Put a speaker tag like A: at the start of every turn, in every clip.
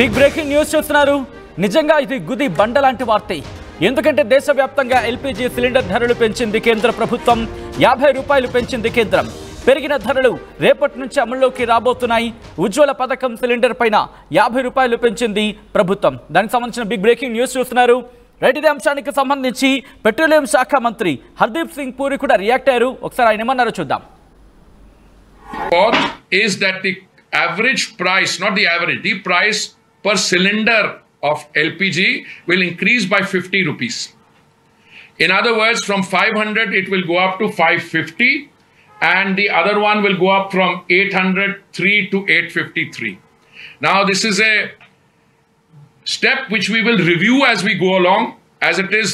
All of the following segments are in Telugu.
A: బిగ్ బ్రేకింగ్ న్యూస్ చూస్తున్నారు. నిజంగా ఇది గుది బండ లాంటి వార్తే. ఎందుకంటే దేశవ్యాప్తంగా ఎల్పీజీ సిలిండర్ ధరలు పెంచింది కేంద్ర ప్రభుత్వం. 50 రూపాయలు పెంచింది కేంద్రం. పెరిగిన ధరలు రేపటి నుంచి అమల్లోకి రాబోతున్నాయి. ఉజ్వల పథకం సిలిండర్ పైన 50 రూపాయలు పెంచింది ప్రభుత్వం. దానికి సంబంధించిన బిగ్ బ్రేకింగ్ న్యూస్ చూస్తున్నారు. రైట్, ఇదే అంశానికి సంబంధించి పెట్రోలియం శాఖ మంత్రి హర్దీప్ సింగ్ పూరి కూడా రియాక్ట్ అయ్యారు. ఒకసారి ఆయన ఏమన్నారో చూద్దాం.
B: Is that the average price, not the average, the price per cylinder of LPG will increase by 50 rupees. In other words, from 500 it will go up to 550 and the other one will go up from 803 to 853. Now this is a step which we will review as we go along. As it is,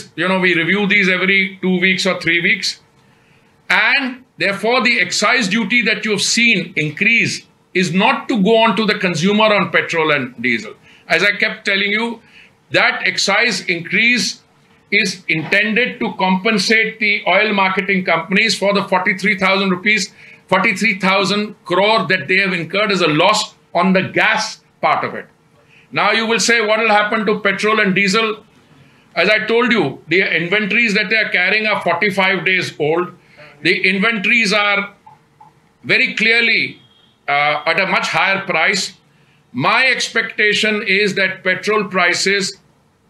B: we review these every 2 weeks or 3 weeks. And therefore, the excise duty that you have seen increase is not to go on to the consumer on petrol and diesel. As I kept telling you, that excise increase is intended to compensate the oil marketing companies for the 43,000 crore that they have incurred as a loss on the gas part of it. Now you will say, what will happen to petrol and diesel? As I told you, the inventories that they are carrying are 45 days old. The inventories are very clearly at a much higher price. My expectation is that petrol prices,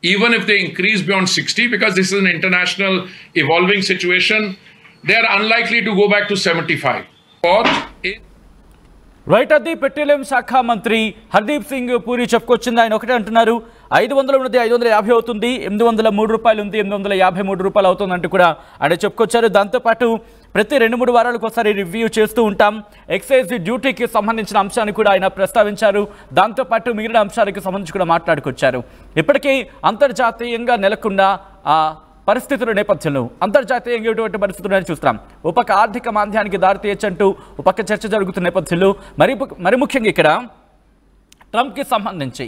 B: even if they increase beyond 60, because this is an international evolving situation, they are unlikely to go back to 75.
A: Right, అది పెట్రోలియం శాఖ మంత్రి హర్దీప్ సింగ్ పూరి చెప్పుకొచ్చింది. ఆయన ఒకటే అంటున్నారు, 500 ఉన్నది 550 అవుతుంది, 803 రూపాయలు ఉంది, 853 రూపాయలు అవుతుంది అంటూ కూడా ఆయన చెప్పుకొచ్చారు. దాంతోపాటు ప్రతి 2-3 వారాలకు ఒకసారి రివ్యూ చేస్తూ ఉంటాం. ఎక్సైజ్ డ్యూటీకి సంబంధించిన అంశాన్ని కూడా ఆయన ప్రస్తావించారు. దాంతోపాటు మిగిలిన అంశాలకు సంబంధించి కూడా మాట్లాడుకొచ్చారు. ఇప్పటికీ అంతర్జాతీయంగా నెలకొన్న పరిస్థితుల నేపథ్యంలో అంతర్జాతీయంగా ఎటువంటి పరిస్థితులను చూస్తాం. ఒక పక్క ఆర్థిక మాంద్యానికి దారితీయచ్చంటూ ఒక పక్క చర్చ జరుగుతున్న నేపథ్యంలో మరి ముఖ్యంగా ఇక్కడ ట్రంప్కి సంబంధించి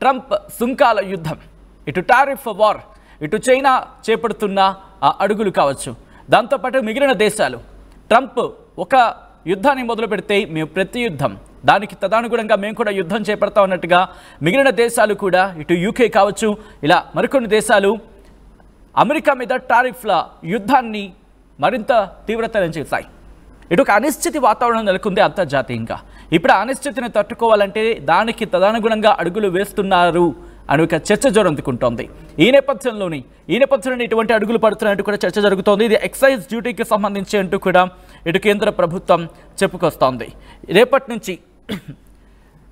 A: ట్రంప్ సుంకాల యుద్ధం, ఇటు టారిఫ్ వార్, ఇటు చైనా చేపడుతున్న అడుగులు కావచ్చు. దాంతోపాటు మిగిలిన దేశాలు ట్రంప్ ఒక యుద్ధాన్ని మొదలు పెడితే మేము ప్రతి యుద్ధం దానికి తదనుగుణంగా మేము కూడా యుద్ధం చేపడతాం అన్నట్టుగా మిగిలిన దేశాలు కూడా, ఇటు యూకే కావచ్చు, ఇలా మరికొన్ని దేశాలు అమెరికా మీద టారిఫ్ల యుద్ధాన్ని మరింత తీవ్రతరం చేశాయి. ఇటు ఒక అనిశ్చితి వాతావరణం నెలకొంది అంతర్జాతీయంగా. ఇప్పుడు అనిశ్చితిని తట్టుకోవాలంటే దానికి తదనుగుణంగా అడుగులు వేస్తున్నారు అని ఒక చర్చ జరుగుతుంటోంది. ఈ నేపథ్యంలోనే ఇటువంటి అడుగులు పడుతున్నట్టు కూడా చర్చ జరుగుతోంది. ఇది ఎక్సైజ్ డ్యూటీకి సంబంధించి అంటూ కూడా ఇటు కేంద్ర ప్రభుత్వం చెప్పుకొస్తోంది. రేపటి నుంచి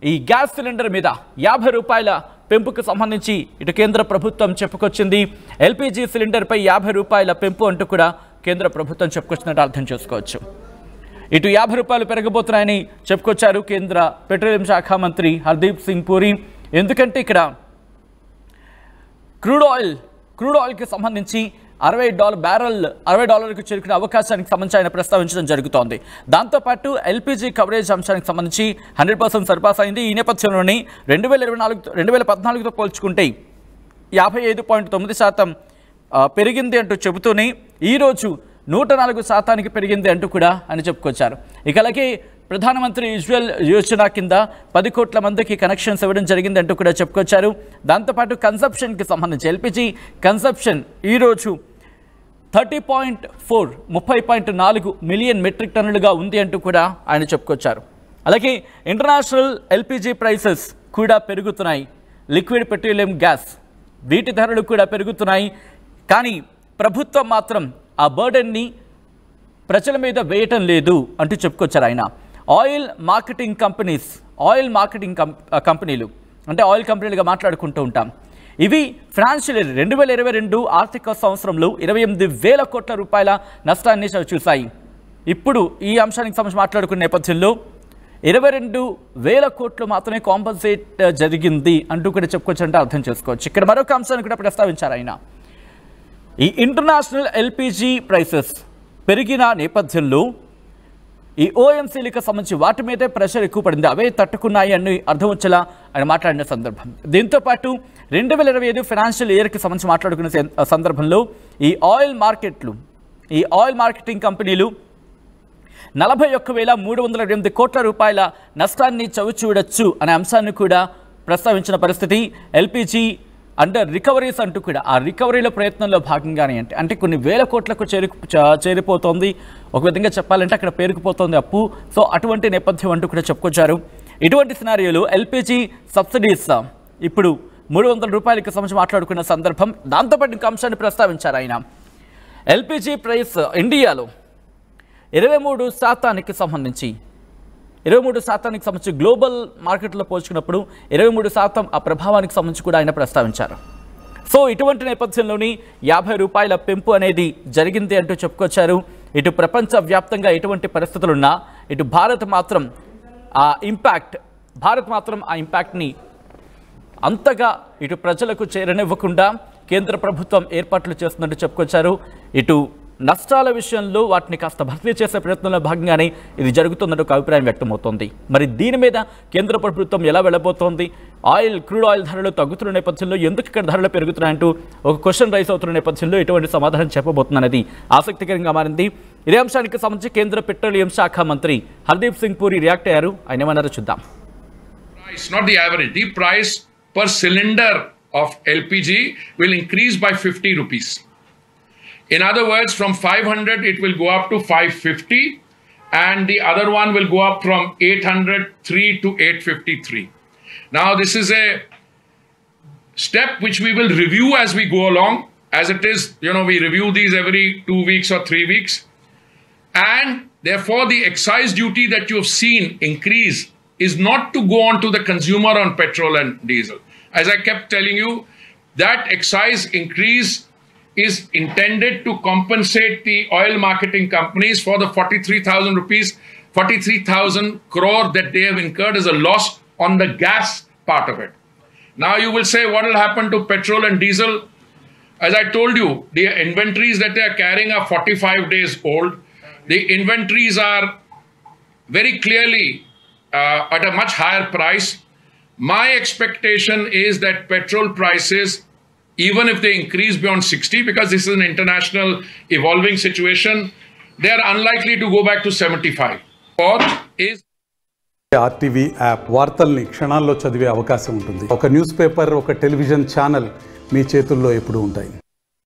A: ఈ గ్యాస్ సిలిండర్ మీద 50 రూపాయల పెంపుకు సంబంధించి ఇటు కేంద్ర ప్రభుత్వం చెప్పుకొచ్చింది. ఎల్పీజీ సిలిండర్పై 50 రూపాయల పెంపు అంటూ కూడా కేంద్ర ప్రభుత్వం చెప్పుకొచ్చినట్టు అర్థం చేసుకోవచ్చు. ఇటు 50 రూపాయలు పెరగబోతున్నాయని చెప్పుకొచ్చారు కేంద్ర పెట్రోలియం శాఖ మంత్రి హర్దీప్ సింగ్ పూరి. ఎందుకంటే ఇక్కడ క్రూడ్ ఆయిల్కి సంబంధించి $60కు చేరుకునే అవకాశానికి సంబంధించి ఆయన ప్రస్తావించడం జరుగుతోంది. దాంతోపాటు ఎల్పీజీ కవరేజ్ అంశానికి సంబంధించి 100% సర్పాస్ అయింది. ఈ నేపథ్యంలోనే 2014తో పోల్చుకుంటే 55.9% పెరిగింది అంటూ చెబుతూనే ఈరోజు 104% పెరిగింది అంటూ కూడా ఆయన చెప్పుకొచ్చారు. ఇక అలాగే ప్రధానమంత్రి ఉజ్వల్ యోజన కింద 10 కోట్ల మందికి కనెక్షన్స్ ఇవ్వడం జరిగింది అంటూ కూడా చెప్పుకొచ్చారు. దాంతోపాటు కన్సంప్షన్కి సంబంధించి ఎల్పీజీ కన్సంప్షన్ ఈరోజు 30.4 మిలియన్ మెట్రిక్ టన్నులుగా ఉంది అంటూ కూడా ఆయన చెప్పుకొచ్చారు. అలాగే ఇంటర్నేషనల్ ఎల్పీజీ ప్రైసెస్ కూడా పెరుగుతున్నాయి. లిక్విడ్ పెట్రోలియం గ్యాస్ వీటి ధరలు కూడా పెరుగుతున్నాయి. కానీ ప్రభుత్వం మాత్రం ఆ బర్డెన్ని ప్రజల మీద వేయటం లేదు అంటూ చెప్పుకొచ్చారు ఆయన. ఆయిల్ మార్కెటింగ్ కంపెనీలు అంటే ఆయిల్ కంపెనీలుగా మాట్లాడుకుంటూ ఉంటాం. ఇవి ఫైనాన్షియల్ ఇయర్ 2022 ఆర్థిక సంవత్సరంలో 28,000 కోట్ల రూపాయల నష్టాన్ని చూశాయి. ఇప్పుడు ఈ అంశానికి సంబంధించి మాట్లాడుకునే నేపథ్యంలో 22,000 కోట్లు మాత్రమే కాంపన్సేట్ జరిగింది అంటూ కూడా చెప్పుకోవచ్చంటే అర్థం చేసుకోవచ్చు. ఇక్కడ మరొక అంశాన్ని కూడా ప్రస్తావించారు ఆయన. ఈ ఇంటర్నేషనల్ ఎల్పీజీ ప్రైసెస్ పెరిగిన నేపథ్యంలో ఈ ఓఎంసీలకు సంబంధించి వాటి మీదే ప్రెషర్ ఎక్కువ పడింది, అవే తట్టుకున్నాయి అని అర్థం వచ్చేలా ఆయన మాట్లాడిన సందర్భం. దీంతోపాటు 2025 ఫైనాన్షియల్ ఇయర్కి సంబంధించి మాట్లాడుకునే సందర్భంలో ఈ ఆయిల్ మార్కెటింగ్ కంపెనీలు 41,308 కోట్ల రూపాయల నష్టాన్ని చవిచూడొచ్చు అనే అంశాన్ని కూడా ప్రస్తావించిన పరిస్థితి. ఎల్పిజి అండర్ రికవరీస్ అంటూ కూడా ఆ రికవరీల ప్రయత్నంలో భాగంగానే అంటే కొన్ని వేల కోట్లకు చేరిపోతోంది. ఒక విధంగా చెప్పాలంటే అక్కడ పేరుకుపోతోంది అప్పు. సో అటువంటి నేపథ్యం అంటూ కూడా చెప్పుకొచ్చారు. ఇటువంటి సినారియోలు ఎల్పిజి సబ్సిడీస్ ఇప్పుడు 300 రూపాయలకి సంబంధించి మాట్లాడుకున్న సందర్భం. దాంతోపాటు ఇంకొక అంశాన్ని ప్రస్తావించారు ఆయన. ఎల్పిజి ప్రైస్ ఇండియాలో 23% సంబంధించి 23% గ్లోబల్ మార్కెట్లో పోల్చుకున్నప్పుడు 23% ఆ ప్రభావానికి సంబంధించి కూడా ఆయన ప్రస్తావించారు. సో ఇటువంటి నేపథ్యంలోని 50 రూపాయల పెంపు అనేది జరిగింది అంటూ చెప్పుకొచ్చారు. ఇటు ప్రపంచవ్యాప్తంగా ఎటువంటి పరిస్థితులున్నా ఇటు భారత్ మాత్రం ఆ ఇంపాక్ట్ని అంతగా ఇటు ప్రజలకు చేరనివ్వకుండా కేంద్ర ప్రభుత్వం ఏర్పాట్లు చేస్తున్నట్టు చెప్పుకొచ్చారు. ఇటు నష్టాల విషయంలో వాటిని కాస్త భర్తీ చేసే ప్రయత్నంలో భాగంగానే ఇది జరుగుతున్నట్టు ఒక అభిప్రాయం వ్యక్తమవుతోంది. మరి దీని మీద కేంద్ర ప్రభుత్వం ఎలా వెళ్ళబోతోంది? క్రూడ్ ఆయిల్ ధరలు తగ్గుతున్న నేపథ్యంలో ఎందుకు ఇక్కడ ధరలు పెరుగుతున్నాయంటూ ఒక క్వశ్చన్ రైజ్ అవుతున్న నేపథ్యంలో ఎటువంటి సమాధానం చెప్పబోతుందనేది ఆసక్తికరంగా మారింది. ఇదే అంశానికి సంబంధించి కేంద్ర పెట్రోలియం శాఖ మంత్రి హర్దీప్ సింగ్ పూరి రియాక్ట్ అయ్యారు. ఆయన ఏమన్నారో చూద్దాం.
B: Not the average. The price per cylinder of LPG will increase by 50 rupees. In other words, from 500 it will go up to 550, and the other one will go up from 803 to 853. Now this is a step which we will review as we go along. As it is, we review these every 2 weeks or 3 weeks, and therefore the excise duty that you have seen increase is not to go on to the consumer on petrol and diesel. As I kept telling you, that excise increase is intended to compensate the oil marketing companies for the 43,000 crore that they have incurred as a loss on the gas part of it. Now you will say, what will happen to petrol and diesel? As I told you, the inventories that they are carrying are 45 days old. The inventories are very clearly at a much higher price. My expectation is that petrol prices, even if they increase beyond 60, because this is an international evolving situation, they are unlikely to go back to 75. Fourth is
C: RTV app వార్తల్ని క్షణాల్లో చదివే అవకాశం ఉంటుంది. ఒక న్యూస్ పేపర్, ఒక టెలివిజన్ ఛానల్ మీ చేతుల్లో ఎప్పుడూ ఉంటాయి.